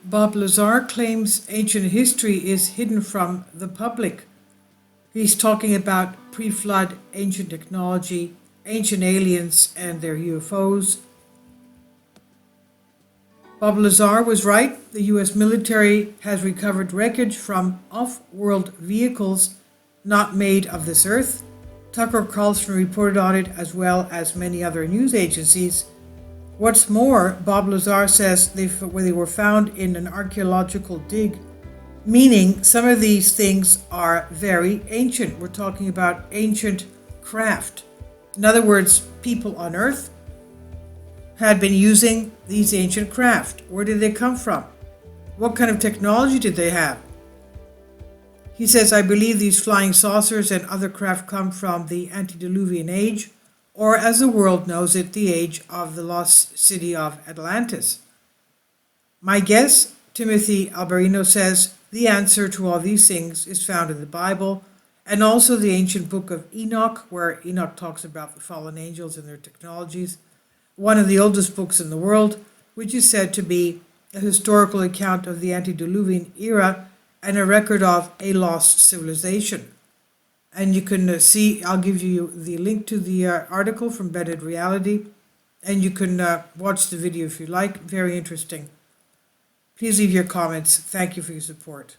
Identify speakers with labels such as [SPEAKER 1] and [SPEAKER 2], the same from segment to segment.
[SPEAKER 1] Bob Lazar claims ancient history is hidden from the public. He's talking about pre-flood ancient technology, ancient aliens and their UFOs. Bob Lazar was right. The US military has recovered wreckage from off-world vehicles not made of this earth. Tucker Carlson reported on it, as well as many other news agencies. What's more, Bob Lazar says they were found in an archaeological dig, meaning some of these things are very ancient. We're talking about ancient craft. In other words, people on Earth had been using these ancient craft. Where did they come from? What kind of technology did they have? He says, I believe these flying saucers and other craft come from the antediluvian age, or as the world knows it, the age of the lost city of Atlantis. My guess, Timothy Alberino says, the answer to all these things is found in the Bible and also the ancient book of Enoch, where Enoch talks about the fallen angels and their technologies, one of the oldest books in the world, which is said to be a historical account of the antediluvian era and a record of a lost civilization. And you can see, I'll give you the link to the article from Bedded Reality, and you can watch the video if you like. Very interesting. Please leave your comments. Thank you for your support.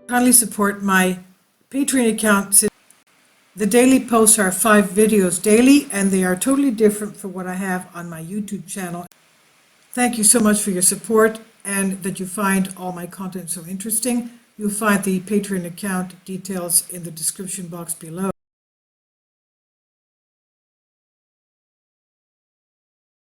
[SPEAKER 1] Kindly support my Patreon account. The daily posts are 5 videos daily, and they are totally different from what I have on my YouTube channel. Thank you so much for your support and that you find all my content so interesting. You'll find the Patreon account details in the description box below.